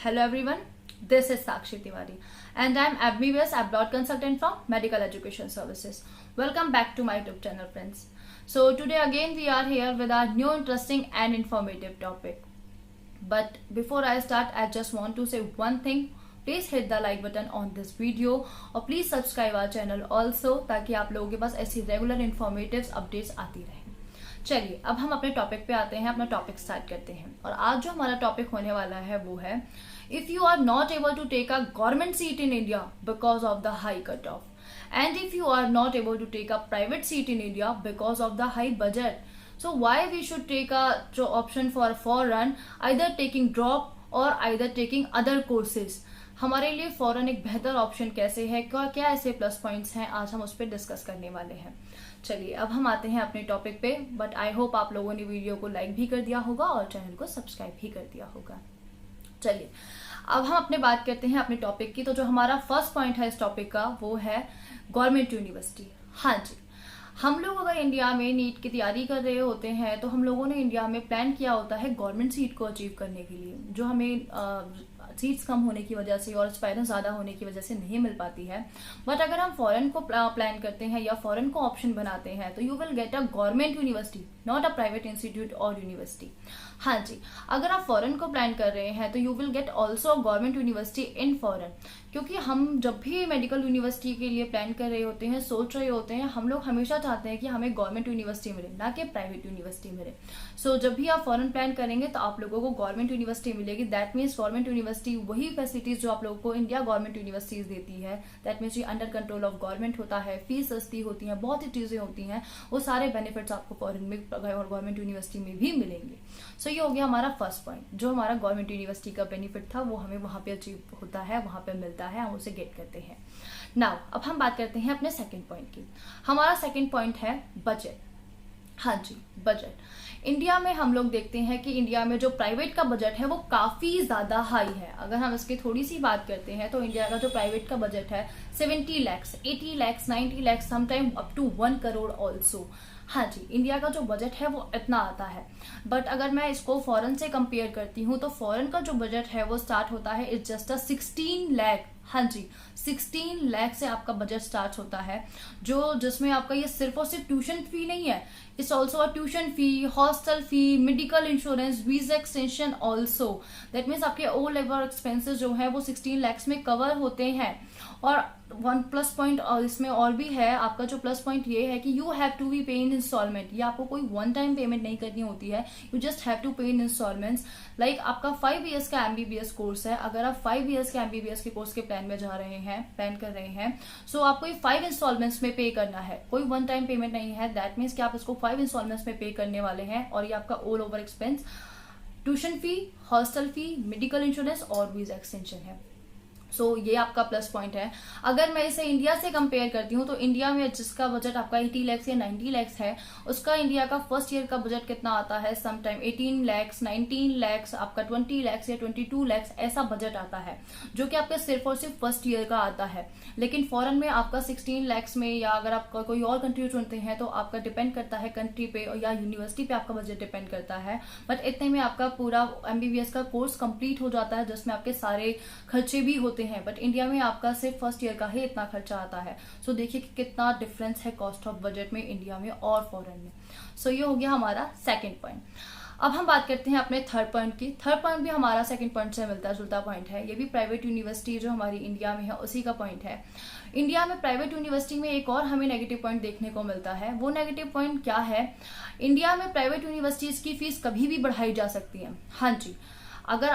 Hello everyone, this is Sakshi Tiwari and I am MBBS Abroad Consultant from Medical Education Services. Welcome back to my YouTube channel, friends. So today again we are here with our new interesting and informative topic. But before I start, I just want to say one thing. Please hit the like button on this video और please subscribe our channel also ताकि आप लोगों के पास ऐसी regular informative updates आती रहें। चलिए अब हम अपने टॉपिक पे आते हैं, अपना टॉपिक स्टार्ट करते हैं। और आज जो हमारा टॉपिक होने वाला है वो है if you are not able to take a government seat in India because of the high cut off and if you are not able to take a private seat in India because of the high budget, so why we should take a option for foreign, either taking drop or either taking other courses। हमारे लिए foreign एक बेहतर option कैसे है, क्या ऐसे plus points हैं, आज हम उस पर डिस्कस करने वाले हैं। चलिए अब हम आते हैं अपने टॉपिक पे। बट आई होप आप लोगों ने वीडियो को लाइक भी कर दिया होगा और चैनल को सब्सक्राइब भी कर दिया होगा। चलिए अब हम अपने बात करते हैं अपने टॉपिक की। तो जो हमारा फर्स्ट पॉइंट है इस टॉपिक का वो है गवर्नमेंट यूनिवर्सिटी। हाँ जी, हम लोग अगर इंडिया में नीट की तैयारी कर रहे होते हैं तो हम लोगों ने इंडिया में प्लान किया होता है गवर्नमेंट सीट को अचीव करने के लिए, जो हमें सीट्स कम होने की वजह से और एस्पायरेंस ज़्यादा होने की वजह से नहीं मिल पाती है। बट अगर हम फॉरेन को प्लान करते हैं या फॉरेन को ऑप्शन बनाते हैं तो you will get a government university, not a private institute और यूनिवर्सिटी। हाँ जी, अगर आप फॉरेन को प्लान कर रहे हैं तो you will get also government university in foreign, क्योंकि हम जब भी मेडिकल यूनिवर्सिटी के लिए प्लान कर रहे होते हैं, सोच रहे होते हैं, हम लोग हमेशा चाहते हैं कि हमें गवर्नमेंट यूनिवर्सिटी मिले, ना कि प्राइवेट यूनिवर्सिटी मिले। सो जब भी आप फॉरेन प्लान करेंगे तो आप लोगों को गवर्नमेंट यूनिवर्सिटी मिलेगी। दैट मीन्स गवर्नमेंट यूनिवर्सिटी वही फैसिलिटीज जो आप लोगों को इंडिया गवर्नमेंट यूनिवर्सिटीज देती है। दैट मीन्स ये अंडर कंट्रोल ऑफ गवर्नमेंट होता है, फीस सस्ती होती है, बहुत सी चीजें होती हैं, वो सारे बेनिफिट्स आपको फॉरेन में और गवर्नमेंट यूनिवर्सिटी में भी मिलेंगे। सो ये हो गया हमारा फर्स्ट पॉइंट। जो हमारा गवर्नमेंट यूनिवर्सिटी का बेनिफिट था वो हमें वहां पे अचीव होता है, वहां पे मिलता है, हम उसे गेट करते हैं। नाउ अब हम बात करते हैं अपने सेकंड पॉइंट की। हमारा सेकंड पॉइंट है बजट। हाँ जी, बजट। इंडिया में हम लोग देखते हैं कि इंडिया में जो प्राइवेट का बजट है वो काफी ज्यादा हाई है। अगर हम इसकी थोड़ी सी बात करते हैं तो इंडिया का जो प्राइवेट का बजट है 70 lakhs, 80 lakhs, 90 lakhs, sometime up to 1 crore also. हाँ जी, इंडिया का जो बजट है वो इतना आता है। बट अगर मैं इसको फॉरेन से कंपेयर करती हूँ तो फॉरेन का जो बजट है वो स्टार्ट होता है इट्स जस्ट अ 16 lakh। हाँ जी, 16 लाख से आपका बजट स्टार्ट होता है, जो जिसमें आपका ये सिर्फ और सिर्फ ट्यूशन फी नहीं है, it's also a tuition fee, hostel fee, medical insurance, visa extension also. That means आपके ऑल लेवल एक्सपेंसेस जो है वो 16 लैक्स में कवर होते हैं। और वन प्लस पॉइंट इसमें और भी है, आपका जो प्लस पॉइंट ये है कि यू हैव टू बी पे इन इंस्टॉलमेंट। ये आपको कोई वन टाइम पेमेंट नहीं करनी होती है, यू जस्ट हैव टू पे इन इंस्टॉलमेंट्स। लाइक आपका 5 years का एमबीबीएस कोर्स है, अगर आप 5 years के एमबीबीएस के कोर्स के प्लान में जा रहे हैं, प्लान कर रहे हैं, सो आपको ये 5 इंस्टॉलमेंट्स में पे करना है, कोई वन टाइम पेमेंट नहीं है। दैट मीन्स कि आप इसको 5 इंस्टॉलमेंट्स में पे करने वाले हैं और ये आपका all over expense tuition fee, hostel fee, medical insurance और वीजा एक्सटेंशन है। सो ये आपका प्लस पॉइंट है। अगर मैं इसे इंडिया से कंपेयर करती हूँ तो इंडिया में जिसका बजट आपका 80 lakhs या 90 lakhs है, उसका इंडिया का फर्स्ट ईयर का बजट कितना आता है, समटाइम 18 lakhs, 19 lakhs, आपका 20 lakhs या 22 lakhs ऐसा बजट आता है, जो कि आपका सिर्फ और सिर्फ फर्स्ट ईयर का आता है। लेकिन फॉरेन में आपका 16 lakhs में, या अगर आप कोई और कंट्री चुनते हैं तो आपका डिपेंड करता है कंट्री पे या यूनिवर्सिटी पे आपका बजट डिपेंड करता है। बट इतने में आपका पूरा एमबीबीएस का कोर्स कंप्लीट हो जाता है, जिसमें आपके सारे खर्चे भी होते हैं। बट इंडिया में आपका सिर्फ फर्स्ट ईयर का ही इतना खर्चा आता है। सो देखिए कि कितना डिफरेंस है कॉस्ट ऑफ बजट में इंडिया में और फॉरेन में। सो ये हो गया हमारा सेकंड पॉइंट। अब हम बात करते हैं अपने थर्ड पॉइंट की। थर्ड पॉइंट भी हमारा सेकंड पॉइंट से मिलता जुलता पॉइंट है, ये भी प्राइवेट यूनिवर्सिटी जो हमारी इंडिया में है उसी का पॉइंट है। इंडिया में प्राइवेट यूनिवर्सिटी में एक और हमें नेगेटिव पॉइंट देखने को मिलता है। वो नेगेटिव पॉइंट क्या है, इंडिया में प्राइवेट यूनिवर्सिटीज की फीस कभी भी बढ़ाई जा सकती है। हाँ जी, अगर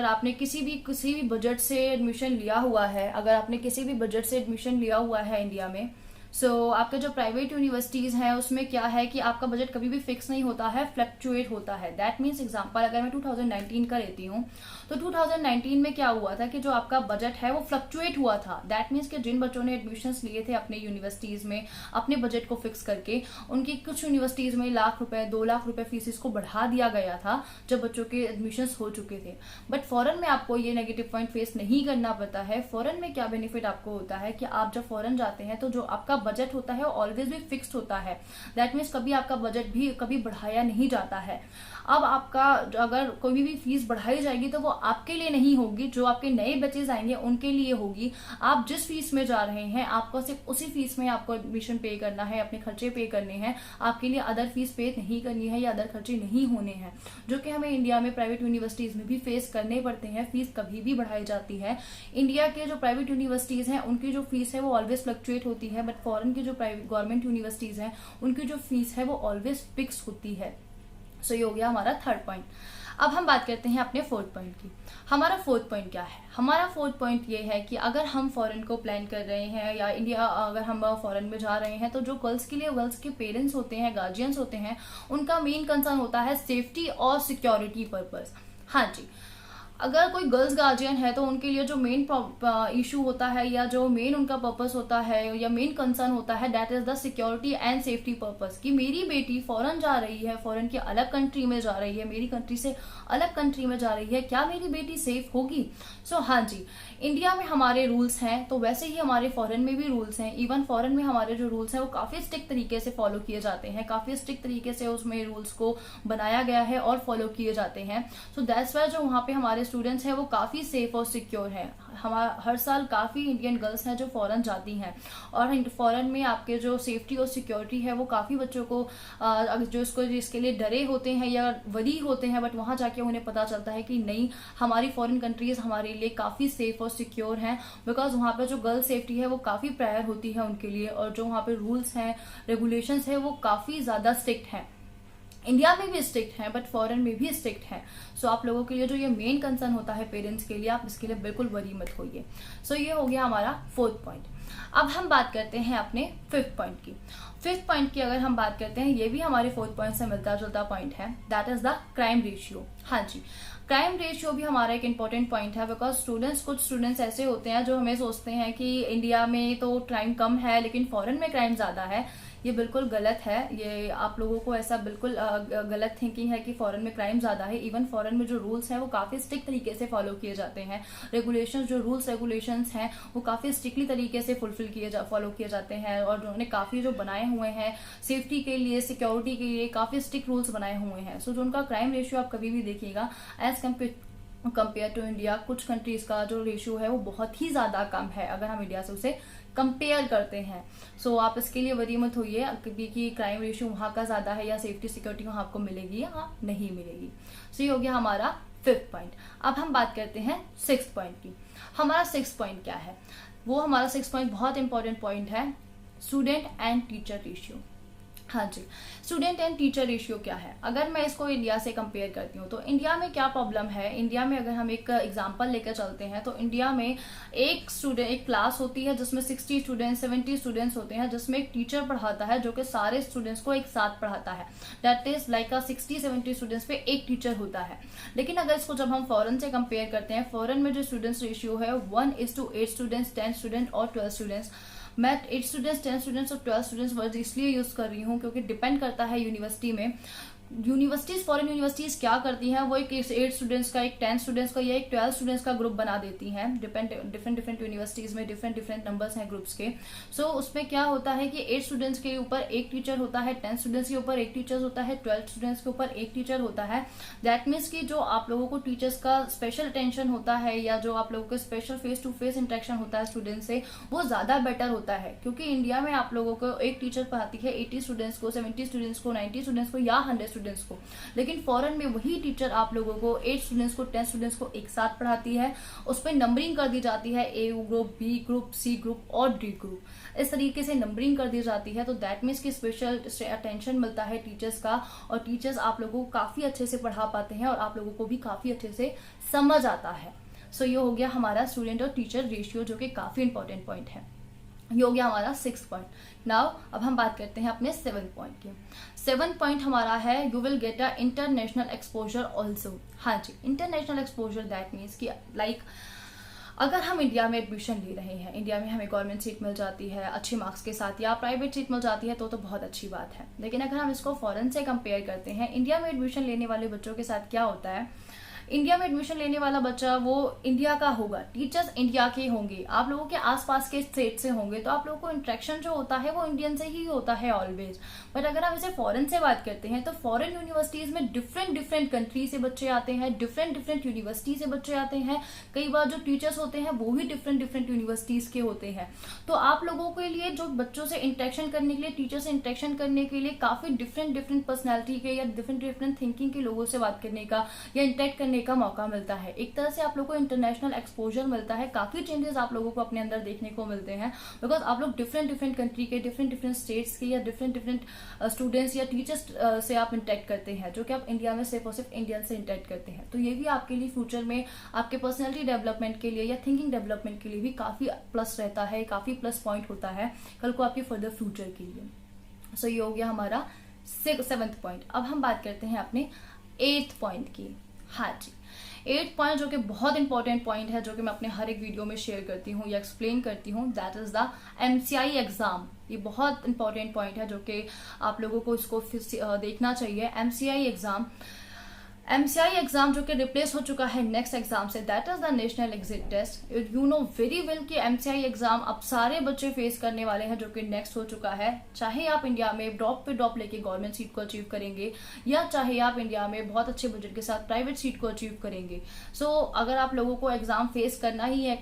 आपने किसी भी बजट से एडमिशन लिया हुआ है, अगर आपने किसी भी बजट से एडमिशन लिया हुआ है इंडिया में, सो आपके जो प्राइवेट यूनिवर्सिटीज हैं उसमें क्या है कि आपका बजट कभी भी फिक्स नहीं होता है, फ्लक्चुएट होता है। दैट मीन्स एग्जांपल अगर मैं 2019 का लेती हूँ तो 2019 में क्या हुआ था कि जो आपका बजट है वो फ्लक्चुएट हुआ था। दैट मीन्स कि जिन बच्चों ने एडमिशन्स लिए थे अपने यूनिवर्सिटीज में अपने बजट को फिक्स करके, उनकी कुछ यूनिवर्सिटीज में ₹1,00,000 ₹2,00,000 फीसिस को बढ़ा दिया गया था जब बच्चों के एडमिशन्स हो चुके थे। बट फॉरेन में आपको ये नेगेटिव पॉइंट फेस नहीं करना पड़ता है। फॉरेन में क्या बेनिफिट आपको होता है कि आप जब फॉरेन जाते हैं तो जो आपका बजट होता है ऑलवेज भी फिक्स्ड होता है। दैट मीन्स कभी आपका बजट भी कभी बढ़ाया नहीं जाता है। अब आपका अगर कोई भी फीस बढ़ाई जाएगी तो वो आपके लिए नहीं होगी, जो आपके नए बच्चे आएंगे उनके लिए होगी। आप जिस फीस में जा रहे हैं आपको सिर्फ उसी फीस में आपको एडमिशन पे करना है, अपने खर्चे पे करने हैं, आपके लिए अदर फीस पे नहीं करनी है या अदर खर्चे नहीं होने हैं, जो कि हमें इंडिया में प्राइवेट यूनिवर्सिटीज में भी फेस करने पड़ते हैं। फीस कभी भी बढ़ाई जाती है। इंडिया के जो प्राइवेट यूनिवर्सिटीज हैं उनकी जो फीस है वो ऑलवेज फ्लक्चुएट होती है, बट फॉरेन की जो प्राइवेट गवर्नमेंट यूनिवर्सिटीज हैं उनकी जो फीस है वो ऑलवेज फिक्स होती है। सो ये हो गया हमारा थर्ड पॉइंट। अब हम बात करते हैं अपने फोर्थ पॉइंट की। हमारा फोर्थ पॉइंट क्या है? हमारा फोर्थ पॉइंट ये है कि अगर हम फॉरेन को प्लान कर रहे हैं या इंडिया अगर हम फॉरेन में जा रहे हैं तो जो गर्ल्स के लिए गर्ल्स के पेरेंट्स होते हैं, गार्जियंस होते हैं, उनका मेन कंसर्न होता है सेफ्टी और सिक्योरिटी पर्पस। हाँ जी, अगर कोई गर्ल्स गार्जियन है तो उनके लिए जो मेन इशू होता है या जो मेन उनका पर्पस होता है या मेन कंसर्न होता है that is the security and safety purpose, कि मेरी बेटी फॉरेन जा रही है, फॉरेन की अलग कंट्री में जा रही है, मेरी कंट्री से अलग कंट्री में जा रही है, क्या मेरी बेटी सेफ होगी? सो हाँ जी, इंडिया में हमारे रूल्स हैं तो वैसे ही हमारे फॉरेन में भी रूल्स हैं। इवन फॉरेन में हमारे जो रूल्स हैं वो काफी स्ट्रिक्ट तरीके से फॉलो किए जाते हैं, काफी स्ट्रिक्ट तरीके से उसमें रूल्स को बनाया गया है और फॉलो किए जाते हैं। सो दैट्स वाई जो वहाँ पे हमारे स्टूडेंट्स हैं वो काफी सेफ और सिक्योर हैं। हमारा हर साल काफी इंडियन गर्ल्स हैं जो फॉरेन जाती हैं और फॉरेन में आपके जो सेफ्टी और सिक्योरिटी है वो काफी बच्चों को जो इसके लिए डरे होते हैं या वरी होते हैं, बट वहां जाके उन्हें पता चलता है कि नहीं, हमारी फॉरेन कंट्रीज हमारे लिए काफी सेफ और सिक्योर हैं, बिकॉज वहाँ पे जो गर्ल सेफ्टी है वो काफी प्रायर होती है उनके लिए, और जो वहाँ पे रूल्स हैं, रेगुलेशंस है वो काफी ज्यादा स्ट्रिक्ट हैं। इंडिया में भी स्ट्रिक्ट है बट फॉरेन में भी स्ट्रिक्ट है। सो आप लोगों के लिए जो ये मेन कंसर्न होता है पेरेंट्स के लिए, आप इसके लिए बिल्कुल वरी मत होइए। सो ये हो गया हमारा फोर्थ पॉइंट। अब हम बात करते हैं अपने फिफ्थ पॉइंट की। फिफ्थ पॉइंट की अगर हम बात करते हैं, ये भी हमारे फोर्थ पॉइंट से मिलता जुलता पॉइंट है, that is the crime ratio. हाँ जी, क्राइम रेशियो भी हमारा एक इंपॉर्टेंट पॉइंट है, बिकॉज कुछ स्टूडेंट्स ऐसे होते हैं जो हमें सोचते हैं कि इंडिया में तो क्राइम कम है लेकिन फॉरेन में क्राइम ज्यादा है। ये बिल्कुल गलत है। ये आप लोगों को ऐसा बिल्कुल गलत थिंकिंग है कि फॉरेन में क्राइम ज्यादा है। इवन फॉरेन में जो रूल्स हैं वो काफी स्ट्रिक्ट तरीके से फॉलो किए जाते हैं। रेगुलेशंस, जो रूल्स रेगुलेशंस हैं वो काफी स्ट्रिक्टली तरीके से फॉलो किए जाते हैं, और उन्होंने काफी जो बनाए हुए हैं सेफ्टी के लिए, सिक्योरिटी के लिए काफी स्ट्रिक्ट रूल्स बनाए हुए हैं। सो जो उनका क्राइम रेशियो आप कभी भी देखिएगा एज कंपेयर टू इंडिया, कुछ कंट्रीज का जो रेशियो है वो बहुत ही ज्यादा कम है अगर हम इंडिया से उसे कंपेयर करते हैं। सो आप इसके लिए वरी मत होइए कि क्राइम रेशियो वहां का ज्यादा है या सेफ्टी सिक्योरिटी वहां आपको मिलेगी या नहीं मिलेगी। सो ये हो गया हमारा फिफ्थ पॉइंट। अब हम बात करते हैं सिक्स्थ पॉइंट की। हमारा सिक्स्थ पॉइंट क्या है? वो हमारा सिक्स्थ पॉइंट बहुत इंपॉर्टेंट पॉइंट है, स्टूडेंट एंड टीचर रेशियो। हाँ जी, स्टूडेंट एंड टीचर रेशियो क्या है? अगर मैं इसको इंडिया से कंपेयर करती हूँ तो इंडिया में क्या प्रॉब्लम है? इंडिया में अगर हम एक एग्जांपल लेकर चलते हैं तो इंडिया में एक क्लास होती है जिसमें 60 स्टूडेंट्स, 70 स्टूडेंट्स होते हैं, जिसमें एक टीचर पढ़ाता है जो कि सारे स्टूडेंट्स को एक साथ पढ़ाता है। दैट इज लाइक 60-70 स्टूडेंट्स पे एक टीचर होता है। लेकिन अगर इसको जब हम फॉरेन से कंपेयर करते हैं, फॉरेन में जो स्टूडेंट्स रेशियो है 1:8 स्टूडेंट्स, 10 स्टूडेंट और 12 स्टूडेंट्स। मैं 8 स्टूडेंट्स, 10 स्टूडेंट्स और 12 स्टूडेंट्स वर्ड इसलिए यूज कर रही हूँ क्योंकि डिपेंड करता है यूनिवर्सिटी में। यूनिवर्सिटीज, फॉरेन यूनिवर्सिटीज क्या करती हैं, वो एक 8 स्टूडेंट्स का, एक 10 स्टूडेंट्स का या एक 12 स्टूडेंट्स का ग्रुप बना देती हैं। डिफरेंट यूनिवर्सिटीज में डिफरेंट नंबर्स हैं ग्रुप्स के। सो उसमें क्या होता है कि 8 स्टूडेंट्स के ऊपर एक टीचर होता है, 10 स्टूडेंट्स के ऊपर एक टीचर होता है, 12 स्टूडेंट्स के ऊपर एक टीचर होता है। दैट मीन्स कि जो आप लोगों को टीचर्स का स्पेशल अटेंशन होता है या जो आप लोगों को special face to face interaction होता है स्टूडेंट से, वो ज्यादा बेटर होता है। क्योंकि इंडिया में आप लोगों को एक टीचर पढ़ाती है 80 स्टूडेंट्स को, 70 स्टूडेंट्स को, 90 स्टूडेंट्स को या 100 स्टूडेंट्स को। लेकिन फॉरेन में वही टीचर आप लोगों को 8 स्टूडेंट्स को, 10 स्टूडेंट्स को एक साथ पढ़ाती है। उस पर नंबरिंग कर दी जाती है, A group, B group, C group और डी ग्रुप। इस तरीके से नंबरिंग कर दी जाती है। तो दैट मीन्स की स्पेशल अटेंशन मिलता है टीचर्स का, और टीचर्स आप लोगों को काफी अच्छे से पढ़ा पाते हैं और आप लोगों को भी काफी अच्छे से समझ आता है। सो ये हो गया हमारा स्टूडेंट और टीचर रेशियो, जो कि काफी इंपॉर्टेंट पॉइंट है। ये हो गया हमारा 6 पॉइंट। नाउ अब हम बात करते हैं अपने 7 पॉइंट की। 7 पॉइंट हमारा है, you will get a international exposure also. हाँ जी, इंटरनेशनल एक्सपोजर दैट मीन्स कि लाइक अगर हम इंडिया में एडमिशन ले रहे हैं, इंडिया में हमें गवर्नमेंट सीट मिल जाती है अच्छे मार्क्स के साथ या प्राइवेट सीट मिल जाती है तो बहुत अच्छी बात है। लेकिन अगर हम इसको फॉरेन से कंपेयर करते हैं, इंडिया में एडमिशन लेने वाले बच्चों के साथ क्या होता है, इंडिया में एडमिशन लेने वाला बच्चा वो इंडिया का होगा, टीचर्स इंडिया के होंगे, आप लोगों के आसपास के स्टेट से होंगे, तो आप लोगों को इंटरेक्शन जो होता है वो इंडियन से ही होता है ऑलवेज। बट अगर आप इसे फॉरेन से बात करते हैं तो फॉरेन यूनिवर्सिटीज में डिफरेंट कंट्री से बच्चे आते हैं, डिफरेंट यूनिवर्सिटी से बच्चे आते हैं। कई बार जो टीचर्स होते हैं वो भी डिफरेंट यूनिवर्सिटीज के होते हैं। तो आप लोगों के लिए जो बच्चों से इंटरेक्शन करने के लिए, टीचर से इंटरेक्शन करने के लिए काफी डिफरेंट पर्सनैलिटी के या डिफरेंट थिंकिंग के लोगों से बात करने का या इंटरेक्ट करने का मौका मिलता है। एक तरह से आप लोगों को इंटरनेशनल एक्सपोजर मिलता है, काफी चेंजेस आप लोगों को अपने अंदर देखने को मिलते हैं, बिकॉज आप लोग डिफरेंट कंट्री के, डिफरेंट स्टेट्स के या डिफरेंट स्टूडेंट्स या टीचर्स से आप इंटरेक्ट करते हैं, जो कि आप इंडिया में सिर्फ और सिर्फ इंडियन से इंटरेक्ट करते हैं। तो ये भी आपके लिए फ्यूचर में आपके पर्सनैलिटी डेवलपमेंट के लिए या थिंकिंग डेवलपमेंट के लिए भी काफी प्लस रहता है, काफी प्लस पॉइंट होता है कल को आपके फर्दर फ्यूचर के लिए। सो ये हो गया हमारा 7th पॉइंट। अब हम बात करते हैं अपने 8th पॉइंट की। हाँ जी, 8th पॉइंट जो कि बहुत इंपॉर्टेंट पॉइंट है, जो कि मैं अपने हर एक वीडियो में शेयर करती हूँ या एक्सप्लेन करती हूँ, that is the MCI exam. ये बहुत इंपॉर्टेंट पॉइंट है जो कि आप लोगों को इसको फिर देखना चाहिए। MCI एग्जाम जो कि रिप्लेस हो चुका है नेक्स्ट एग्जाम से, that is the national exit test. You know very well कि MCI एग्जाम अब सारे बच्चे फेस करने वाले हैं, जो कि नेक्स्ट हो चुका है। चाहे आप इंडिया में ड्रॉप पे ड्रॉप लेके गवर्नमेंट सीट को अचीव करेंगे या चाहे आप इंडिया में बहुत अच्छे बजट के साथ प्राइवेट सीट को अचीव करेंगे। सो अगर आप लोगों को एग्जाम फेस करना ही है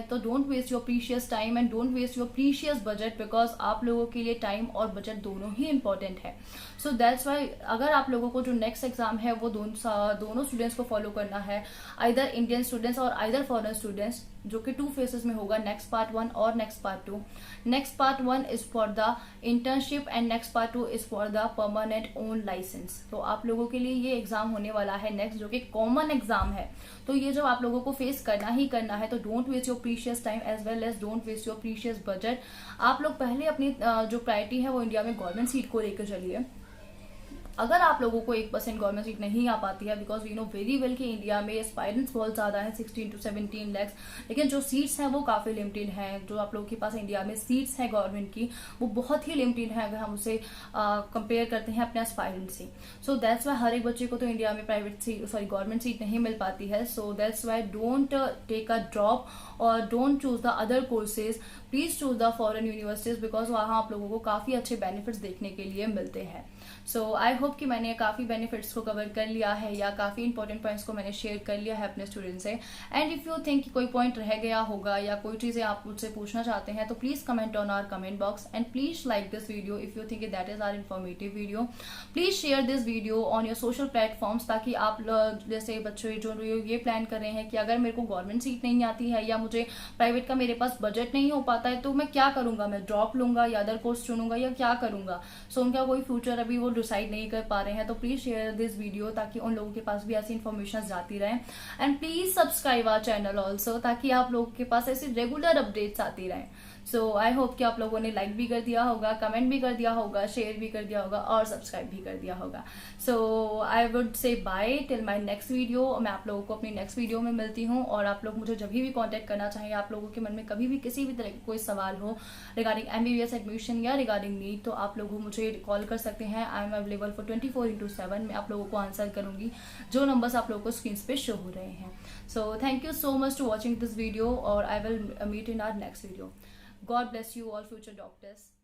तो don't waste your precious time and don't waste your precious budget, because आप लोगों के लिए टाइम और बजट दोनों ही इंपॉर्टेंट है। सो दैट्स वाई अगर आप लोगों को जो नेक्स्ट एग्जाम है वो दोनों स्टूडेंट्स को फॉलो करना है, आइदर इंडियन स्टूडेंट्स और आइदर फॉरेन स्टूडेंट्स, जो कि 2 फेसेस में होगा, नेक्स्ट पार्ट 1 और next part 2। Next part 1 is for the internship and next part 2 is for the permanent own license. तो आप लोगों के लिए ये एग्जाम होने वाला है नेक्स्ट, जो कि कॉमन एग्जाम है। तो ये जब आप लोगों को फेस करना है तो don't waste your precious time as well as don't waste your precious budget. आप लोग पहले अपनी जो प्रायोरिटी है वो इंडिया में गवर्नमेंट सीट को लेकर चलिए। अगर आप लोगों को 1% गवर्नमेंट सीट नहीं आ पाती है, because you know very well कि इंडिया में एस्पायरेंट्स बहुत ज्यादा है, 16 to 17 lakhs, लेकिन जो सीट्स हैं वो काफी लिमिटेड हैं। जो आप लोगों के पास इंडिया में सीट्स हैं गवर्नमेंट की, वो बहुत ही लिमिटेड है अगर हम उसे कंपेयर करते हैं अपने एस्पायरेंट से। सो दैट्स वाई हर एक बच्चे को तो इंडिया में गवर्नमेंट सीट नहीं मिल पाती है। So that's why don't take a drop और don't choose the other courses, please choose the foreign universities, because वहां आप लोगों को काफी अच्छे बेनिफिट्स देखने के लिए मिलते हैं। सो आई होप कि मैंने काफी बेनिफिट्स को कवर कर लिया है या काफी इंपॉर्टेंट पॉइंट्स को मैंने शेयर कर लिया है अपने स्टूडेंट से। एंड इफ यू थिंक कोई पॉइंट रह गया होगा या कोई चीजें आप मुझसे पूछना चाहते हैं तो please comment on our comment box and please like this video if you think that is our informative video. Please share this video on your social platforms, ताकि आप जैसे बच्चे जो ये प्लान कर रहे हैं कि अगर मेरे को गवर्नमेंट सीट नहीं आती है या मुझे प्राइवेट का मेरे पास बजट नहीं हो पाता है तो मैं क्या करूंगा, मैं ड्रॉप लूंगा या अदर कोर्स चुनूंगा या क्या करूंगा। सो उनका कोई फ्यूचर अभी वो डिसाइड नहीं कर पा रहे हैं, तो प्लीज शेयर दिस वीडियो ताकि उन लोगों के पास भी ऐसी इन्फॉर्मेशन जाती रहे। And please subscribe our channel also, ताकि आप लोगों के पास ऐसी रेगुलर अपडेट्स आती रहे। सो आई होप कि आप लोगों ने लाइक भी कर दिया होगा, कमेंट भी कर दिया होगा, शेयर भी कर दिया होगा और सब्सक्राइब भी कर दिया होगा। So I would say bye till my next video. मैं आप लोगों को अपनी नेक्स्ट वीडियो में मिलती हूँ, और आप लोग मुझे जब भी कांटेक्ट करना चाहें, आप लोगों के मन में कभी भी किसी भी तरह का कोई सवाल हो रिगार्डिंग MBBS एडमिशन या रिगार्डिंग नीट, तो आप लोग मुझे कॉल कर सकते हैं। I am available for 24/7। मैं आप लोगों को आंसर करूंगी जो नंबर्स आप लोगों को स्क्रीन पे शो हो रहे हैं। So thank you so much to watching this video, और I will meet in our next video. God bless you all future doctors.